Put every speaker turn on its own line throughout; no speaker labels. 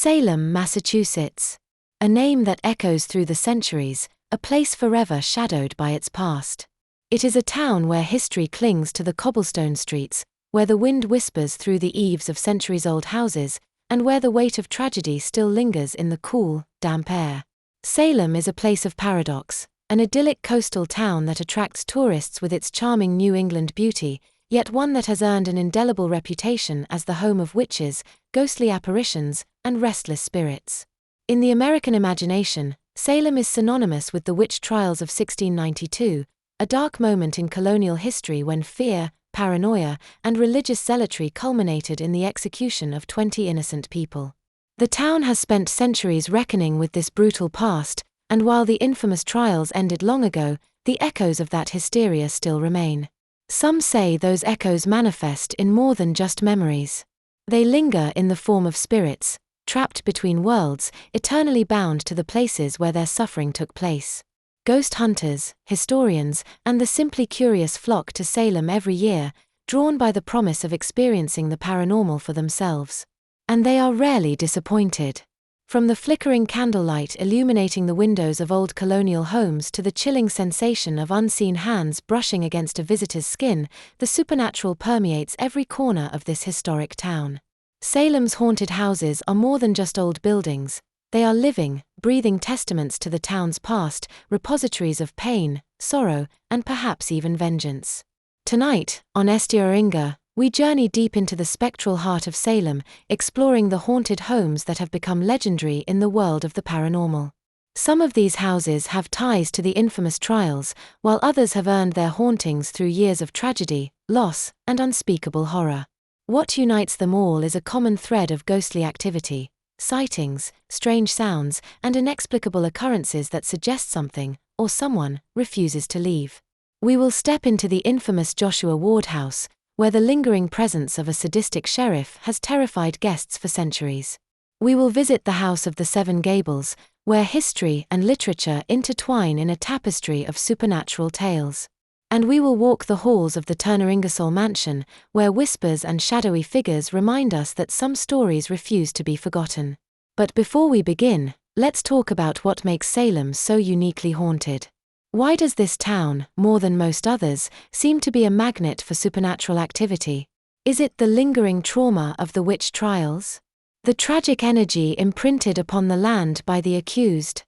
Salem, Massachusetts. A name that echoes through the centuries, a place forever shadowed by its past. It is a town where history clings to the cobblestone streets, where the wind whispers through the eaves of centuries-old houses, and where the weight of tragedy still lingers in the cool, damp air. Salem is a place of paradox, an idyllic coastal town that attracts tourists with its charming New England beauty, yet one that has earned an indelible reputation as the home of witches, ghostly apparitions, and restless spirits. In the American imagination, Salem is synonymous with the witch trials of 1692, a dark moment in colonial history when fear, paranoia, and religious zealotry culminated in the execution of 20 innocent people. The town has spent centuries reckoning with this brutal past, and while the infamous trials ended long ago, the echoes of that hysteria still remain. Some say those echoes manifest in more than just memories. They linger in the form of spirits, trapped between worlds, eternally bound to the places where their suffering took place. Ghost hunters, historians, and the simply curious flock to Salem every year, drawn by the promise of experiencing the paranormal for themselves. And they are rarely disappointed. From the flickering candlelight illuminating the windows of old colonial homes to the chilling sensation of unseen hands brushing against a visitor's skin, the supernatural permeates every corner of this historic town. Salem's haunted houses are more than just old buildings. They are living, breathing testaments to the town's past, repositories of pain, sorrow, and perhaps even vengeance. Tonight, on strAInge, we journey deep into the spectral heart of Salem, exploring the haunted homes that have become legendary in the world of the paranormal. Some of these houses have ties to the infamous trials, while others have earned their hauntings through years of tragedy, loss, and unspeakable horror. What unites them all is a common thread of ghostly activity, sightings, strange sounds, and inexplicable occurrences that suggest something, or someone, refuses to leave. We will step into the infamous Joshua Ward house, where the lingering presence of a sadistic sheriff has terrified guests for centuries. We will visit the House of the Seven Gables, where history and literature intertwine in a tapestry of supernatural tales. And we will walk the halls of the strAInge mansion, where whispers and shadowy figures remind us that some stories refuse to be forgotten. But before we begin, let's talk about what makes Salem so uniquely haunted. Why does this town, more than most others, seem to be a magnet for supernatural activity? Is it the lingering trauma of the witch trials? The tragic energy imprinted upon the land by the accused?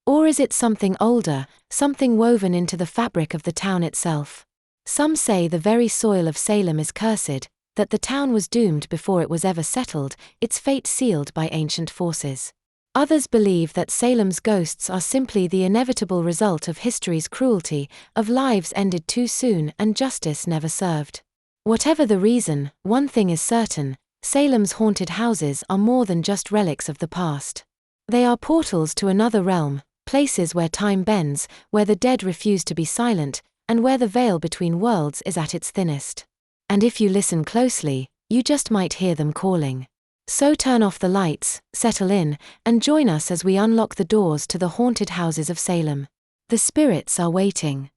Or is it something older, something woven into the fabric of the town itself? Some say the very soil of Salem is cursed, that the town was doomed before it was ever settled, its fate sealed by ancient forces. Others believe that Salem's ghosts are simply the inevitable result of history's cruelty, of lives ended too soon and justice never served. Whatever the reason, one thing is certain: Salem's haunted houses are more than just relics of the past. They are portals to another realm, places where time bends, where the dead refuse to be silent, and where the veil between worlds is at its thinnest. And if you listen closely, you just might hear them calling. So turn off the lights, settle in, and join us as we unlock the doors to the haunted houses of Salem. The spirits are waiting.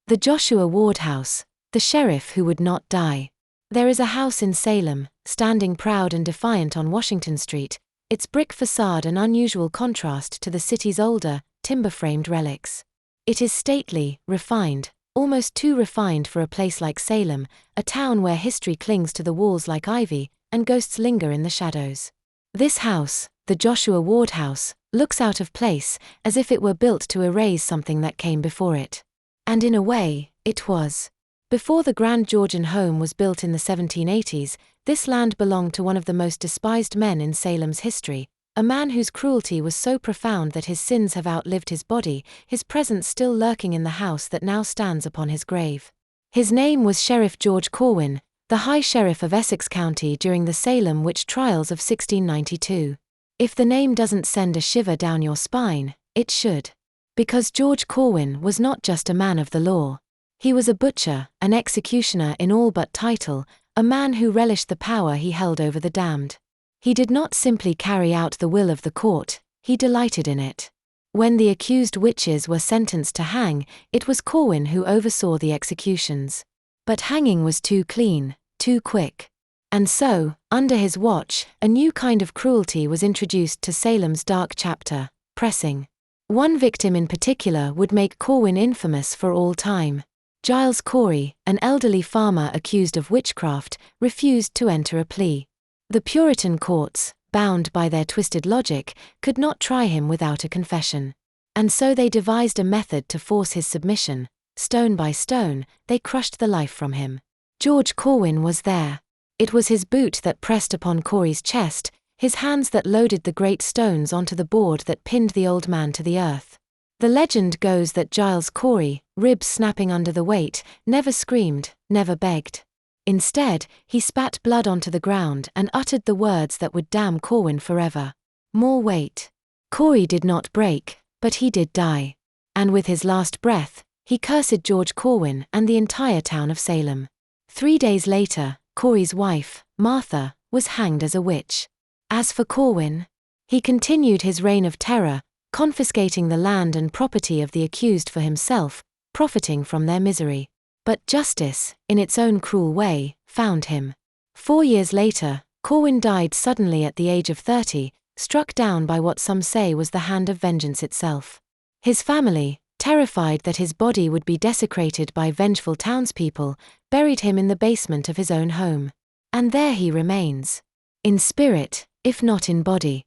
The Joshua Ward house, the sheriff who would not die. There is a house in Salem, standing proud and defiant on Washington Street, its brick facade an unusual contrast to the city's older, timber-framed relics. It is stately, refined, almost too refined for a place like Salem, a town where history clings to the walls like ivy, and ghosts linger in the shadows. This house, the Joshua Ward house, looks out of place, as if it were built to erase something that came before it. And in a way, it was. Before the grand Georgian home was built in the 1780s, this land belonged to one of the most despised men in Salem's history, a man whose cruelty was so profound that his sins have outlived his body, his presence still lurking in the house that now stands upon his grave. His name was Sheriff George Corwin, the High Sheriff of Essex County during the Salem witch trials of 1692. If the name doesn't send a shiver down your spine, it should. Because George Corwin was not just a man of the law. He was a butcher, an executioner in all but title, a man who relished the power he held over the damned. He did not simply carry out the will of the court, he delighted in it. When the accused witches were sentenced to hang, it was Corwin who oversaw the executions. But hanging was too clean, too quick. And so, under his watch, a new kind of cruelty was introduced to Salem's dark chapter: pressing. One victim in particular would make Corwin infamous for all time. Giles Corey, an elderly farmer accused of witchcraft, refused to enter a plea. The Puritan courts, bound by their twisted logic, could not try him without a confession. And so they devised a method to force his submission. Stone by stone, they crushed the life from him. George Corwin was there. It was his boot that pressed upon Corey's chest, his hands that loaded the great stones onto the board that pinned the old man to the earth. The legend goes that Giles Corey, ribs snapping under the weight, never screamed, never begged. Instead, he spat blood onto the ground and uttered the words that would damn Corwin forever. More weight. Corey did not break, but he did die. And with his last breath, he cursed George Corwin and the entire town of Salem. 3 days later, Corey's wife, Martha, was hanged as a witch. As for Corwin, he continued his reign of terror, confiscating the land and property of the accused for himself, profiting from their misery. But justice, in its own cruel way, found him. 4 years later, Corwin died suddenly at the age of 30, struck down by what some say was the hand of vengeance itself. His family, terrified that his body would be desecrated by vengeful townspeople, buried him in the basement of his own home. And there he remains. In spirit, if not in body.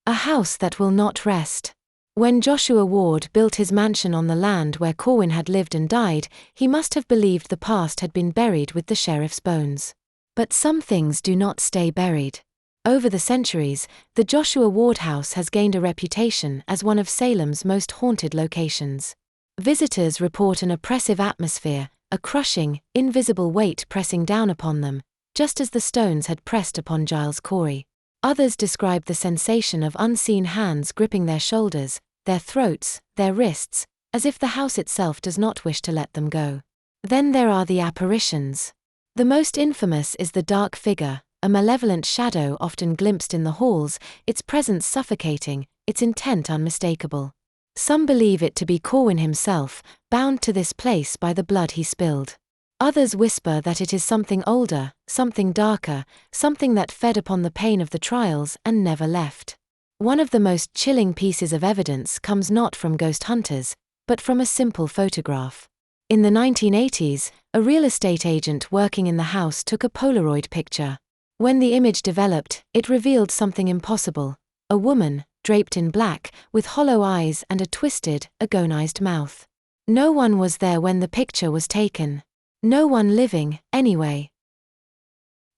A house that will not rest. When Joshua Ward built his mansion on the land where Corwin had lived and died, he must have believed the past had been buried with the sheriff's bones. But some things do not stay buried. Over the centuries, the Joshua Ward house has gained a reputation as one of Salem's most haunted locations. Visitors report an oppressive atmosphere, a crushing, invisible weight pressing down upon them, just as the stones had pressed upon Giles Corey. Others describe the sensation of unseen hands gripping their shoulders, their throats, their wrists, as if the house itself does not wish to let them go. Then there are the apparitions. The most infamous is the dark figure, a malevolent shadow often glimpsed in the halls, its presence suffocating, its intent unmistakable. Some believe it to be Corwin himself, bound to this place by the blood he spilled. Others whisper that it is something older, something darker, something that fed upon the pain of the trials and never left. One of the most chilling pieces of evidence comes not from ghost hunters, but from a simple photograph. In the 1980s, a real estate agent working in the house took a Polaroid picture. When the image developed, it revealed something impossible: a woman, draped in black, with hollow eyes and a twisted, agonized mouth. No one was there when the picture was taken. No one living, anyway.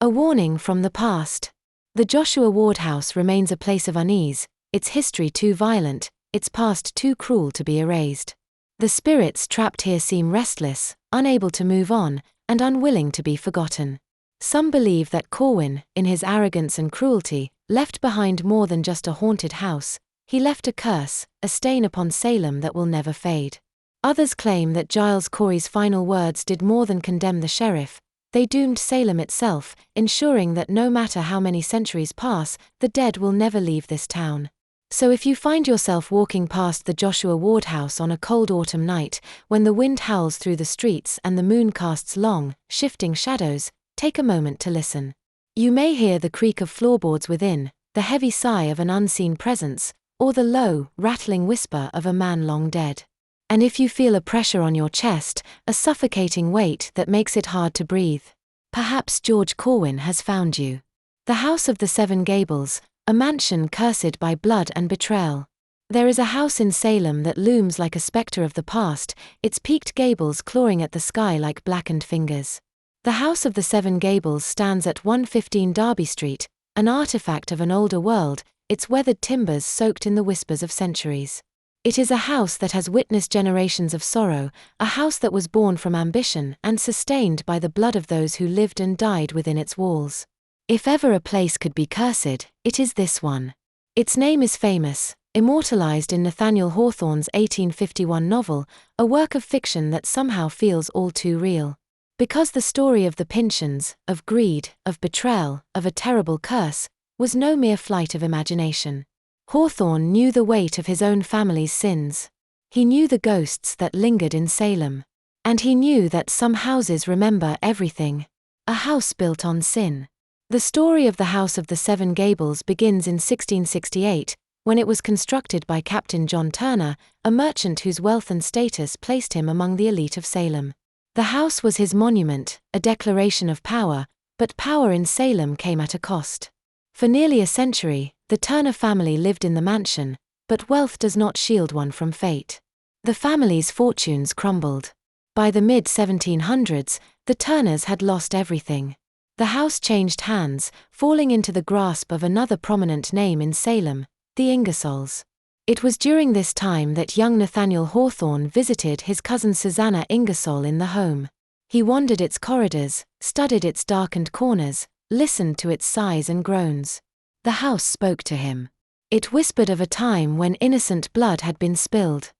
A warning from the past. The Joshua Ward house remains a place of unease, its history too violent, its past too cruel to be erased. The spirits trapped here seem restless, unable to move on, and unwilling to be forgotten. Some believe that Corwin, in his arrogance and cruelty, left behind more than just a haunted house. He left a curse, a stain upon Salem that will never fade. Others claim that Giles Corey's final words did more than condemn the sheriff. They doomed Salem itself, ensuring that no matter how many centuries pass, the dead will never leave this town. So if you find yourself walking past the Joshua Ward house on a cold autumn night, when the wind howls through the streets and the moon casts long, shifting shadows, take a moment to listen. You may hear the creak of floorboards within, the heavy sigh of an unseen presence, or the low, rattling whisper of a man long dead. And if you feel a pressure on your chest, a suffocating weight that makes it hard to breathe, perhaps George Corwin has found you. The House of the Seven Gables, a mansion cursed by blood and betrayal. There is a house in Salem that looms like a specter of the past, its peaked gables clawing at the sky like blackened fingers. The House of the Seven Gables stands at 115 Derby Street, an artifact of an older world, its weathered timbers soaked in the whispers of centuries. It is a house that has witnessed generations of sorrow, a house that was born from ambition and sustained by the blood of those who lived and died within its walls. If ever a place could be cursed, it is this one. Its name is famous, immortalized in Nathaniel Hawthorne's 1851 novel, a work of fiction that somehow feels all too real. Because the story of the Pynchons, of greed, of betrayal, of a terrible curse, was no mere flight of imagination. Hawthorne knew the weight of his own family's sins. He knew the ghosts that lingered in Salem. And he knew that some houses remember everything. A house built on sin. The story of the House of the Seven Gables begins in 1668, when it was constructed by Captain John Turner, a merchant whose wealth and status placed him among the elite of Salem. The house was his monument, a declaration of power, but power in Salem came at a cost. For nearly a century, the Turner family lived in the mansion, but wealth does not shield one from fate. The family's fortunes crumbled. By the mid-1700s, the Turners had lost everything. The house changed hands, falling into the grasp of another prominent name in Salem, the Ingersolls. It was during this time that young Nathaniel Hawthorne visited his cousin Susanna Ingersoll in the home. He wandered its corridors, studied its darkened corners, listened to its sighs and groans. The house spoke to him. It whispered of a time when innocent blood had been spilled.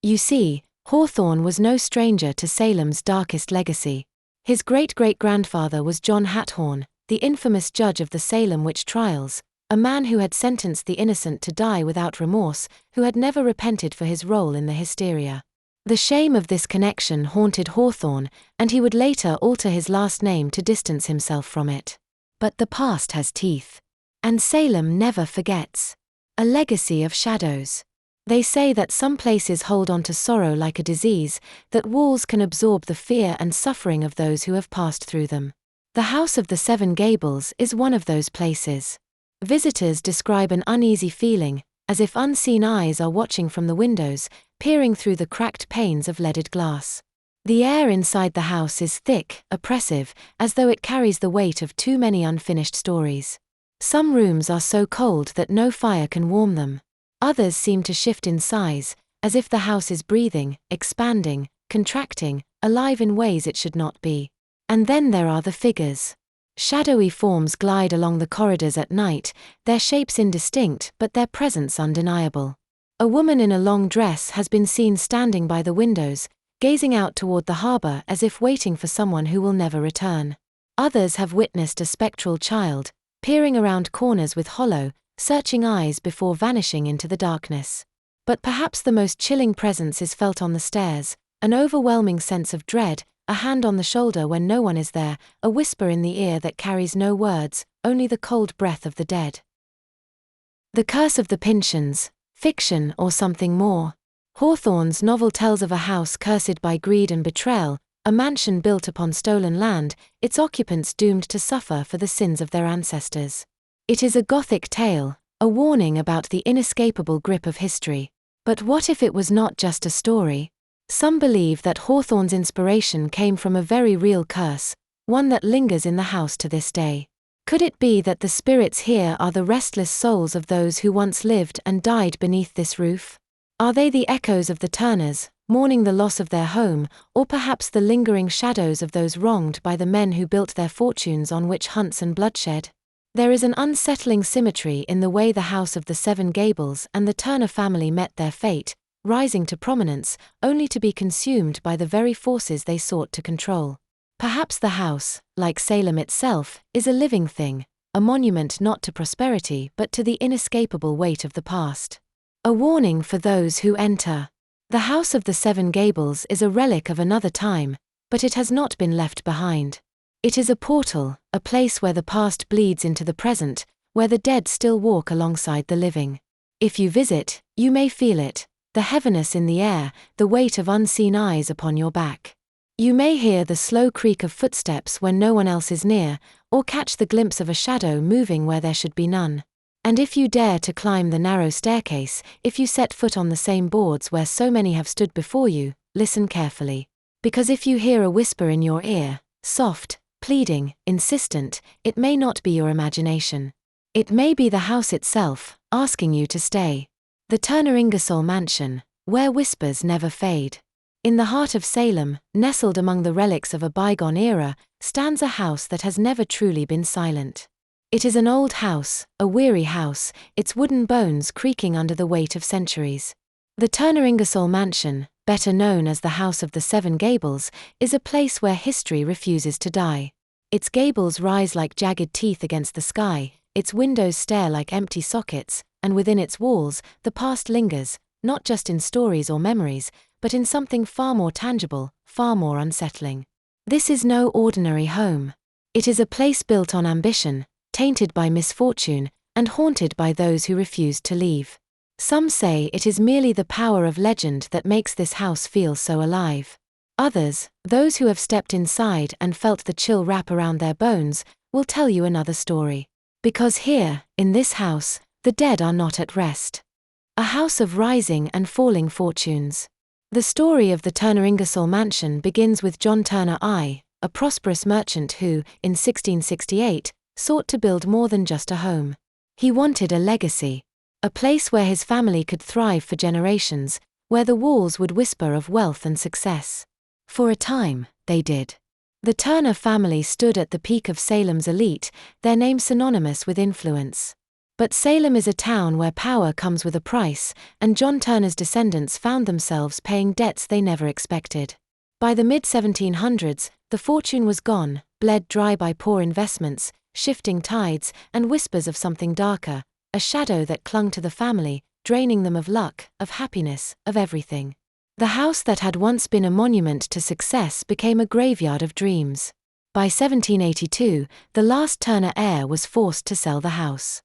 You see, Hawthorne was no stranger to Salem's darkest legacy. His great-great-grandfather was John Hathorne, the infamous judge of the Salem witch trials, a man who had sentenced the innocent to die without remorse, who had never repented for his role in the hysteria. The shame of this connection haunted Hawthorne, and he would later alter his last name to distance himself from it. But the past has teeth. And Salem never forgets. A legacy of shadows. They say that some places hold on to sorrow like a disease, that walls can absorb the fear and suffering of those who have passed through them. The House of the Seven Gables is one of those places. Visitors describe an uneasy feeling, as if unseen eyes are watching from the windows, peering through the cracked panes of leaded glass. The air inside the house is thick, oppressive, as though it carries the weight of too many unfinished stories. Some rooms are so cold that no fire can warm them. Others seem to shift in size, as if the house is breathing, expanding, contracting, alive in ways it should not be. And then there are the figures. Shadowy forms glide along the corridors at night, their shapes indistinct but their presence undeniable. A woman in a long dress has been seen standing by the windows, gazing out toward the harbor as if waiting for someone who will never return. Others have witnessed a spectral child, peering around corners with hollow, searching eyes before vanishing into the darkness. But perhaps the most chilling presence is felt on the stairs, an overwhelming sense of dread, a hand on the shoulder when no one is there, a whisper in the ear that carries no words, only the cold breath of the dead. The Curse of the Pyncheons, fiction or something more. Hawthorne's novel tells of a house cursed by greed and betrayal, a mansion built upon stolen land, its occupants doomed to suffer for the sins of their ancestors. It is a Gothic tale, a warning about the inescapable grip of history. But what if it was not just a story? Some believe that Hawthorne's inspiration came from a very real curse, one that lingers in the house to this day. Could it be that the spirits here are the restless souls of those who once lived and died beneath this roof? Are they the echoes of the Turners, mourning the loss of their home, or perhaps the lingering shadows of those wronged by the men who built their fortunes on witch hunts and bloodshed? There is an unsettling symmetry in the way the House of the Seven Gables and the Turner family met their fate, rising to prominence, only to be consumed by the very forces they sought to control. Perhaps the house, like Salem itself, is a living thing, a monument not to prosperity but to the inescapable weight of the past. A warning for those who enter. The House of the Seven Gables is a relic of another time, but it has not been left behind. It is a portal, a place where the past bleeds into the present, where the dead still walk alongside the living. If you visit, you may feel it, the heaviness in the air, the weight of unseen eyes upon your back. You may hear the slow creak of footsteps when no one else is near, or catch the glimpse of a shadow moving where there should be none. And if you dare to climb the narrow staircase, if you set foot on the same boards where so many have stood before you, listen carefully. Because if you hear a whisper in your ear, soft, pleading, insistent, it may not be your imagination. It may be the house itself, asking you to stay. The Turner Ingersoll Mansion, where whispers never fade. In the heart of Salem, nestled among the relics of a bygone era, stands a house that has never truly been silent. It is an old house, a weary house, its wooden bones creaking under the weight of centuries. The Turner Ingersoll Mansion, better known as the House of the Seven Gables, is a place where history refuses to die. Its gables rise like jagged teeth against the sky, its windows stare like empty sockets, and within its walls, the past lingers, not just in stories or memories, but in something far more tangible, far more unsettling. This is no ordinary home. It is a place built on ambition, tainted by misfortune, and haunted by those who refused to leave. Some say it is merely the power of legend that makes this house feel so alive. Others, those who have stepped inside and felt the chill wrap around their bones, will tell you another story. Because here, in this house, the dead are not at rest. A house of rising and falling fortunes. The story of the Turner Ingersoll mansion begins with John Turner I, a prosperous merchant who, in 1668, sought to build more than just a home. He wanted a legacy. A place where his family could thrive for generations, where the walls would whisper of wealth and success. For a time, they did. The Turner family stood at the peak of Salem's elite, their name synonymous with influence. But Salem is a town where power comes with a price, and John Turner's descendants found themselves paying debts they never expected. By the mid-1700s, the fortune was gone, bled dry by poor investments, shifting tides, and whispers of something darker, a shadow that clung to the family, draining them of luck, of happiness, of everything. The house that had once been a monument to success became a graveyard of dreams. By 1782, the last Turner heir was forced to sell the house.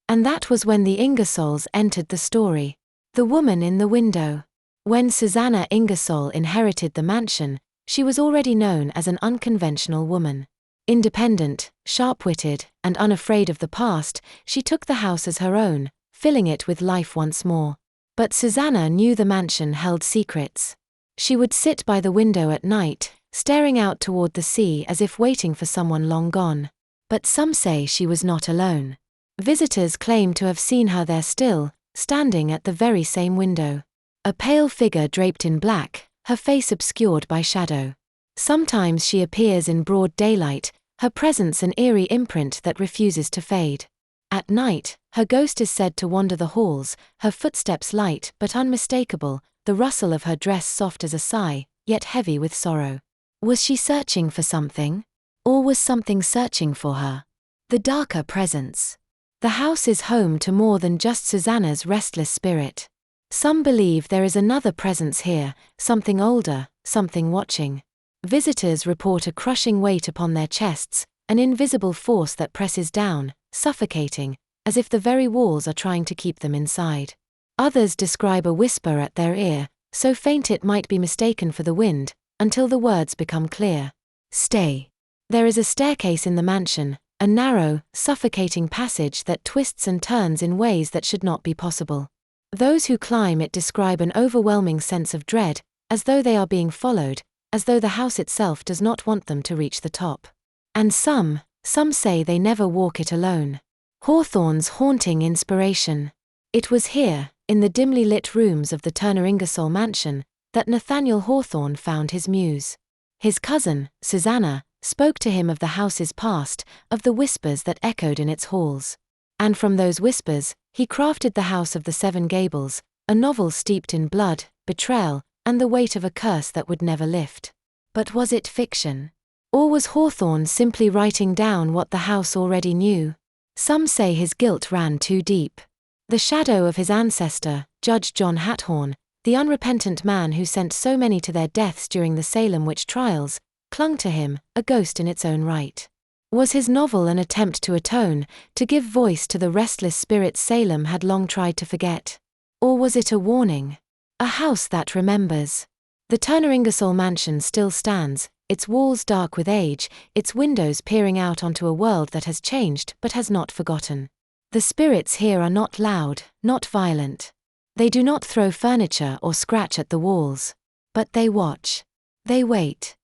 And that was when the Ingersolls entered the story. The woman in the window. When Susanna Ingersoll inherited the mansion, she was already known as an unconventional woman. Independent, sharp-witted, and unafraid of the past, she took the house as her own, filling it with life once more. But Susanna knew the mansion held secrets. She would sit by the window at night, staring out toward the sea as if waiting for someone long gone. But some say she was not alone. Visitors claim to have seen her there still, standing at the very same window. A pale figure draped in black, her face obscured by shadow. Sometimes she appears in broad daylight, her presence an eerie imprint that refuses to fade. At night, her ghost is said to wander the halls, her footsteps light but unmistakable, the rustle of her dress soft as a sigh, yet heavy with sorrow. Was she searching for something? Or was something searching for her? The darker presence. The house is home to more than just Susanna's restless spirit. Some believe there is another presence here, something older, something watching. Visitors report a crushing weight upon their chests, an invisible force that presses down, suffocating, as if the very walls are trying to keep them inside. Others describe a whisper at their ear, so faint it might be mistaken for the wind, until the words become clear. Stay. There is a staircase in the mansion, a narrow, suffocating passage that twists and turns in ways that should not be possible. Those who climb it describe an overwhelming sense of dread, as though they are being followed, as though the house itself does not want them to reach the top. And some say they never walk it alone. Hawthorne's haunting inspiration. It was here, in the dimly lit rooms of the Turner Ingersoll mansion, that Nathaniel Hawthorne found his muse. His cousin, Susanna, spoke to him of the house's past, of the whispers that echoed in its halls. And from those whispers, he crafted The House of the Seven Gables, a novel steeped in blood, betrayal, and the weight of a curse that would never lift. But was it fiction? Or was Hawthorne simply writing down what the house already knew? Some say his guilt ran too deep. The shadow of his ancestor, Judge John Hawthorne, the unrepentant man who sent so many to their deaths during the Salem witch trials, clung to him, a ghost in its own right. Was his novel an attempt to atone, to give voice to the restless spirits Salem had long tried to forget? Or was it a warning? A house that remembers. The Turner Ingersoll mansion still stands, its walls dark with age, its windows peering out onto a world that has changed but has not forgotten. The spirits here are not loud, not violent. They do not throw furniture or scratch at the walls. But they watch. They wait.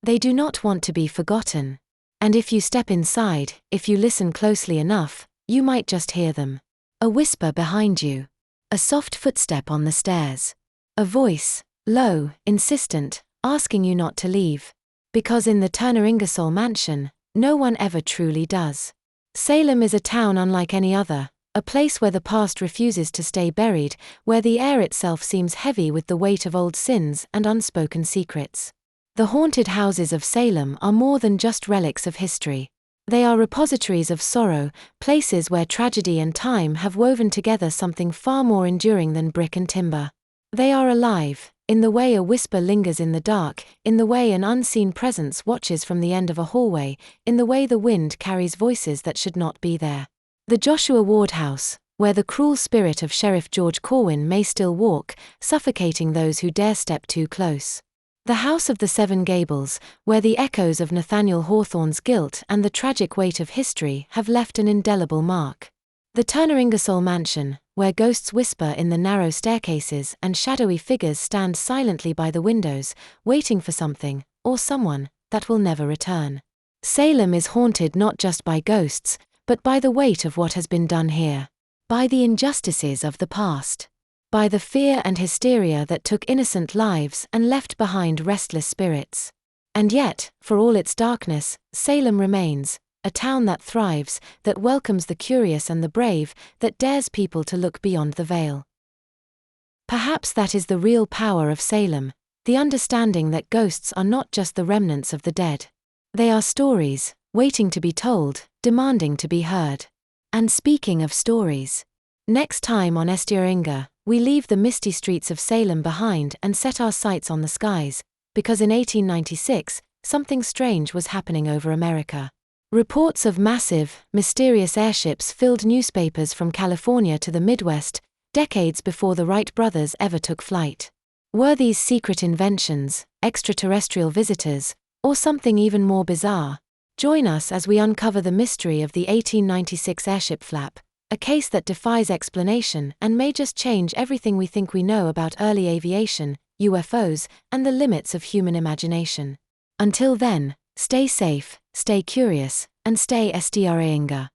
They do not want to be forgotten. And if you step inside, if you listen closely enough, you might just hear them. A whisper behind you. A soft footstep on the stairs. A voice, low, insistent, asking you not to leave. Because in the Turner Ingersoll mansion, no one ever truly does. Salem is a town unlike any other, a place where the past refuses to stay buried, where the air itself seems heavy with the weight of old sins and unspoken secrets. The haunted houses of Salem are more than just relics of history. They are repositories of sorrow, places where tragedy and time have woven together something far more enduring than brick and timber. They are alive, In the way a whisper lingers in the dark, in the way an unseen presence watches from the end of a hallway, in the way the wind carries voices that should not be there. The Joshua Ward House, where the cruel spirit of Sheriff George Corwin may still walk, suffocating those who dare step too close. The House of the Seven Gables, where the echoes of Nathaniel Hawthorne's guilt and the tragic weight of history have left an indelible mark. The strAInge mansion, where ghosts whisper in the narrow staircases and shadowy figures stand silently by the windows, waiting for something, or someone, that will never return. Salem is haunted not just by ghosts, but by the weight of what has been done here. By the injustices of the past. By the fear and hysteria that took innocent lives and left behind restless spirits. And yet, for all its darkness, Salem remains, a town that thrives, that welcomes the curious and the brave, that dares people to look beyond the veil. Perhaps that is the real power of Salem, the understanding that ghosts are not just the remnants of the dead. They are stories, waiting to be told, demanding to be heard. And speaking of stories, next time on strAInge, we leave the misty streets of Salem behind and set our sights on the skies, because in 1896, something strange was happening over America. Reports of massive, mysterious airships filled newspapers from California to the Midwest, decades before the Wright brothers ever took flight. Were these secret inventions, extraterrestrial visitors, or something even more bizarre? Join us as we uncover the mystery of the 1896 airship flap, a case that defies explanation and may just change everything we think we know about early aviation, UFOs, and the limits of human imagination. Until then, stay safe, stay curious, and stay strAInge.